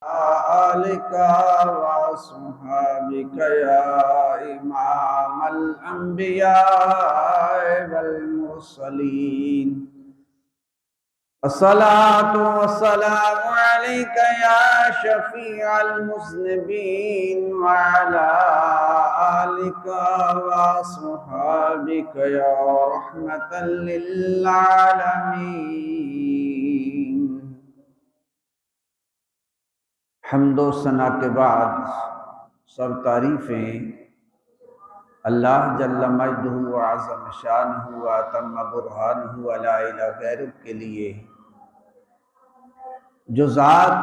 آلك وأصحابك يا إمام الأنبياء والمرسلين الصلاة والسلام عليك يا شفيع المذنبين وعلى آلك وأصحابك يا رحمة للعالمين۔ حمد و ثنا کے بعد سب تعریفیں اللہ جل مجدہ و عظم شانہ و اتم برہانہ لا الہ غیرہ کے لیے، جو ذات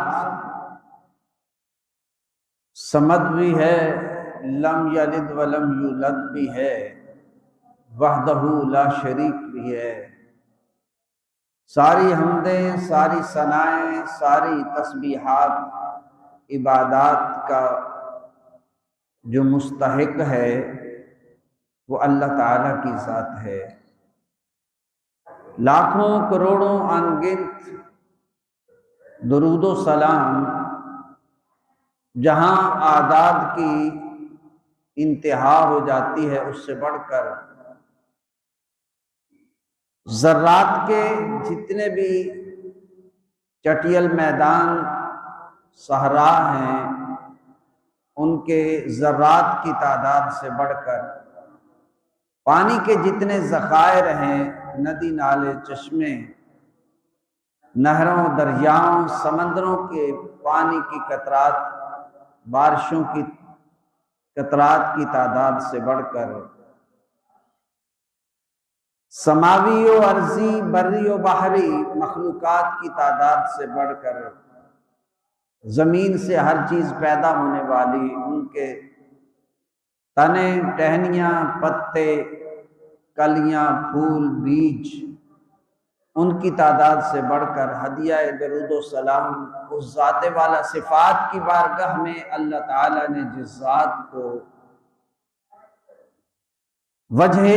صمد بھی ہے، لم یلد ولم یولد بھی ہے، وحدہ لا شریک بھی ہے۔ ساری حمدیں، ساری ثنائیں، ساری تسبیحات، عبادات کا جو مستحق ہے وہ اللہ تعالیٰ کی ذات ہے۔ لاکھوں کروڑوں انگنت درود و سلام جہاں اعداد کی انتہا ہو جاتی ہے اس سے بڑھ کر ذرات کے جتنے بھی چٹیل میدان صحرا ہیں ان کے ذرات کی تعداد سے بڑھ کر پانی کے جتنے ذخائر ہیں، ندی نالے چشمے، نہروں دریاؤں سمندروں کے پانی کی قطرات، بارشوں کی قطرات کی تعداد سے بڑھ کر سماوی و ارضی، بری و بحری مخلوقات کی تعداد سے بڑھ کر زمین سے ہر چیز پیدا ہونے والی ان کے تنے، ٹہنیاں، پتے، کلیاں، پھول، بیج، ان کی تعداد سے بڑھ کر ہدیہ درود و سلام اس ذات والا صفات کی بارگاہ میں اللہ تعالیٰ نے جس ذات کو وجہ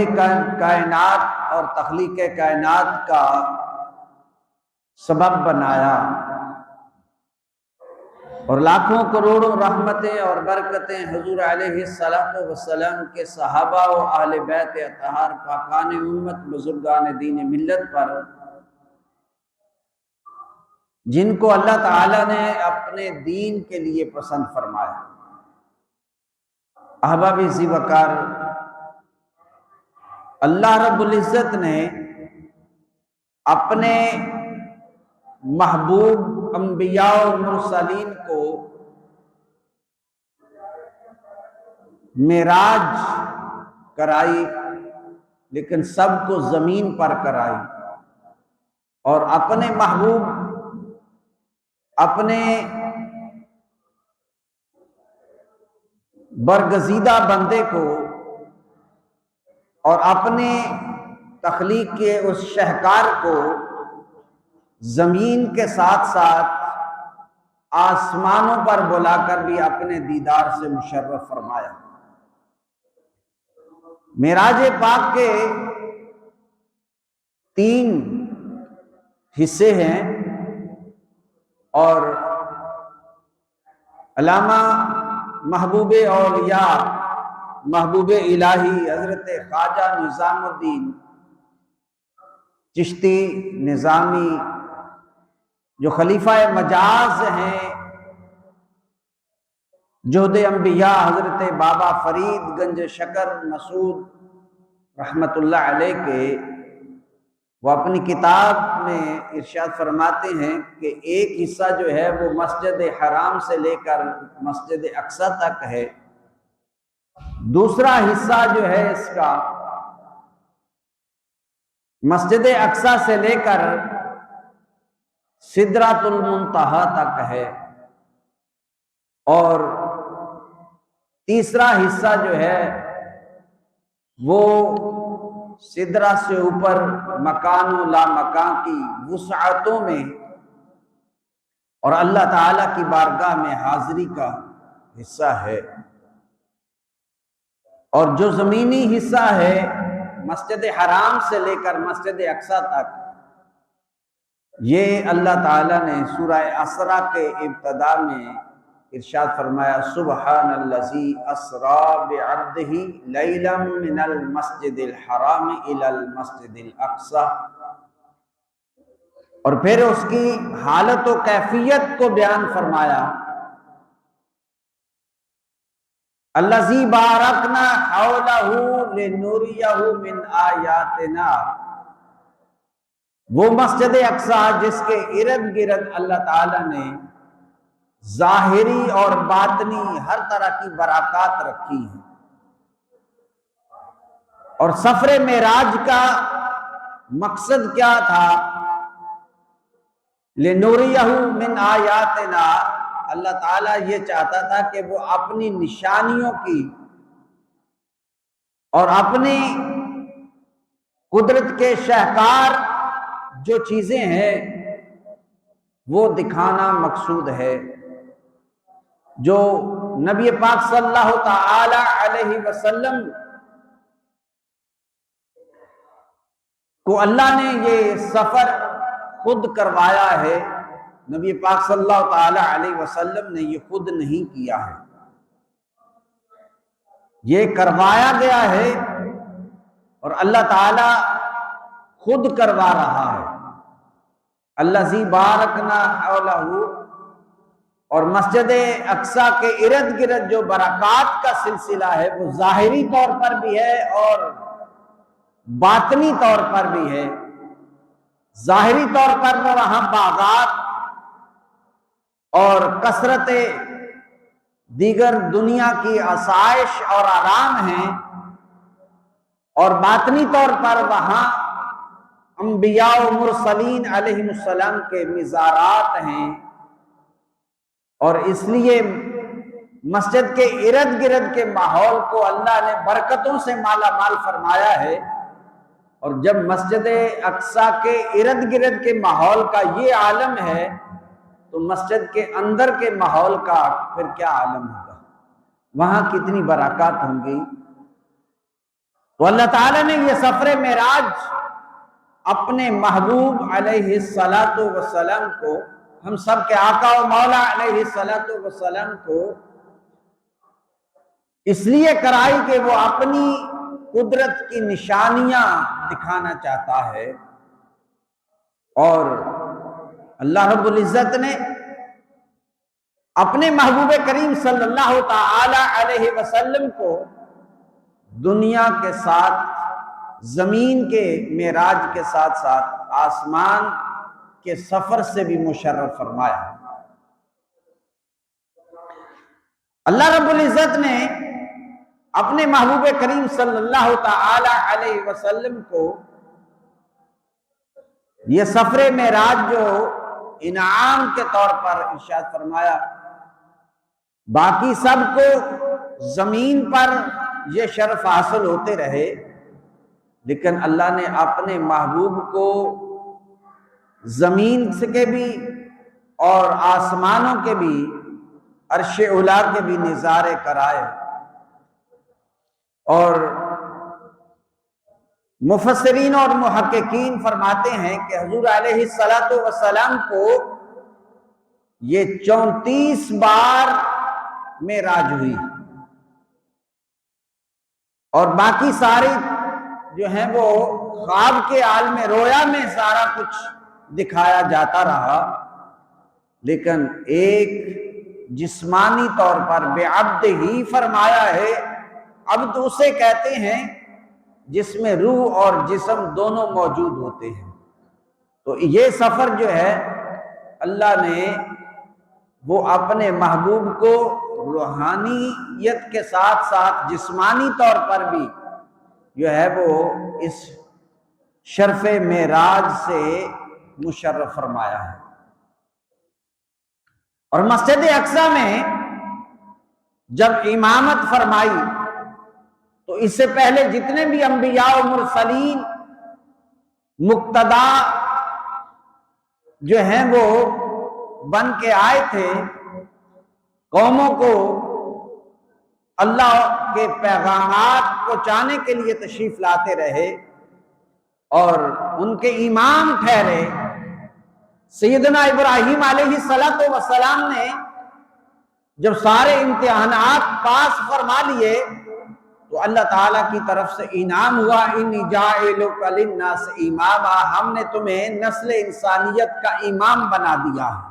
کائنات اور تخلیق کائنات کا سبب بنایا اور لاکھوں کروڑوں رحمتیں اور برکتیں حضور علیہ السلام کے صحابہ و اہل بیت اطہار پاکان امت بزرگان دین ملت پر، جن کو اللہ تعالیٰ نے اپنے دین کے لیے پسند فرمایا۔ احباب ذی وقار، اللہ رب العزت نے اپنے محبوب انبیاء و مرسلین کو معراج کرائی، لیکن سب کو زمین پر کرائی، اور اپنے محبوب، اپنے برگزیدہ بندے کو اور اپنے تخلیق کے اس شہکار کو زمین کے ساتھ ساتھ آسمانوں پر بلا کر بھی اپنے دیدار سے مشرف فرمایا۔ معراج پاک کے 3 حصے ہیں، اور علامہ محبوب اولیاء، محبوب الہی حضرت خواجہ نظام الدین چشتی نظامی، جو خلیفہ مجاز ہیں، جہد انبیاء حضرت بابا فرید گنج شکر مسعود رحمت اللہ علیہ کے، وہ اپنی کتاب میں ارشاد فرماتے ہیں کہ ایک حصہ جو ہے وہ مسجد حرام سے لے کر مسجد اقصی تک ہے، دوسرا حصہ جو ہے اس کا مسجد اقصی سے لے کر سدرۃ المنتہا تک ہے، اور تیسرا حصہ جو ہے وہ سدرہ سے اوپر مکان و لا مکان کی وسعتوں میں اور اللہ تعالیٰ کی بارگاہ میں حاضری کا حصہ ہے، اور جو زمینی حصہ ہے مسجد حرام سے لے کر مسجد اقصی تک، یہ اللہ تعالیٰ نے سورہ اسرا کے ابتدا میں ارشاد فرمایا سبحان الذی اسرا بعبدہ لیلا من المسجد الحرام الی المسجد الاقصی، اور پھر اس کی حالت و کیفیت کو بیان فرمایا الذی بارکنا حولہ لنریہ من آیاتنا، وہ مسجد اقصی جس کے ارد گرد اللہ تعالیٰ نے ظاہری اور باطنی ہر طرح کی برکات رکھی ہیں۔ اور سفر معراج کا مقصد کیا تھا؟ لنوریہ من آیاتنا، اللہ تعالیٰ یہ چاہتا تھا کہ وہ اپنی نشانیوں کی اور اپنی قدرت کے شاہکار جو چیزیں ہیں وہ دکھانا مقصود ہے۔ جو نبی پاک صلی اللہ تعالی علیہ وسلم کو اللہ نے یہ سفر خود کروایا ہے، نبی پاک صلی اللہ تعالی علیہ وسلم نے یہ خود نہیں کیا ہے، یہ کروایا گیا ہے اور اللہ تعالی خود کروا رہا ہے۔ الذی بارکنا حولہ، اور مسجد اقصی کے ارد گرد جو برکات کا سلسلہ ہے وہ ظاہری طور پر بھی ہے اور باطنی طور پر بھی ہے۔ ظاہری طور پر وہ وہاں باغات اور کثرت دیگر دنیا کی آسائش اور آرام ہیں، اور باطنی طور پر وہاں انبیاء و مرسلین علیہ السلام کے مزارات ہیں، اور اس لیے مسجد کے ارد گرد کے ماحول کو اللہ نے برکتوں سے مالا مال فرمایا ہے۔ اور جب مسجد اقصی کے ارد گرد کے ماحول کا یہ عالم ہے تو مسجد کے اندر کے ماحول کا پھر کیا عالم ہوگا، وہاں کتنی برکات ہوں گی۔ تو اللہ تعالیٰ نے یہ سفر معراج اپنے محبوب علیہ الصلاۃ والسلام کو، ہم سب کے آقا و مولا علیہ الصلاۃ والسلام کو اس لیے کرائی کہ وہ اپنی قدرت کی نشانیاں دکھانا چاہتا ہے، اور اللہ رب العزت نے اپنے محبوب کریم صلی اللہ تعالی علیہ وسلم کو دنیا کے ساتھ، زمین کے معراج کے ساتھ ساتھ آسمان کے سفر سے بھی مشرف فرمایا۔ اللہ رب العزت نے اپنے محبوب کریم صلی اللہ تعالی علیہ وسلم کو یہ سفر معراج جو انعام کے طور پر ارشاد فرمایا، باقی سب کو زمین پر یہ شرف حاصل ہوتے رہے، لیکن اللہ نے اپنے محبوب کو زمین کے بھی اور آسمانوں کے بھی، عرش اولا کے بھی نظارے کرائے۔ اور مفسرین اور محققین فرماتے ہیں کہ حضور علیہ الصلاۃ والسلام کو یہ 34 بار معراج ہوئی، اور باقی ساری جو ہیں وہ خواب کے عالم رویا میں سارا کچھ دکھایا جاتا رہا، لیکن ایک جسمانی طور پر بے عبد ہی فرمایا ہے۔ عبد اسے کہتے ہیں جس میں روح اور جسم دونوں موجود ہوتے ہیں۔ تو یہ سفر جو ہے اللہ نے وہ اپنے محبوب کو روحانیت کے ساتھ ساتھ جسمانی طور پر بھی جو ہے وہ اس شرف معراج سے مشرف فرمایا ہے۔ اور مسجد اقصی میں جب امامت فرمائی تو اس سے پہلے جتنے بھی انبیاء و مرسلین مقتدا جو ہیں وہ بن کے آئے تھے، قوموں کو اللہ کے پیغامات پہنچانے کے لیے تشریف لاتے رہے اور ان کے امام ٹھہرے، سیدنا ابراہیم علیہ السلام نے جب سارے امتحانات پاس فرما لیے تو اللہ تعالیٰ کی طرف سے انعام ہوا، انی جاعلک للناس اماما، ہم نے تمہیں نسل انسانیت کا امام بنا دیا ہے۔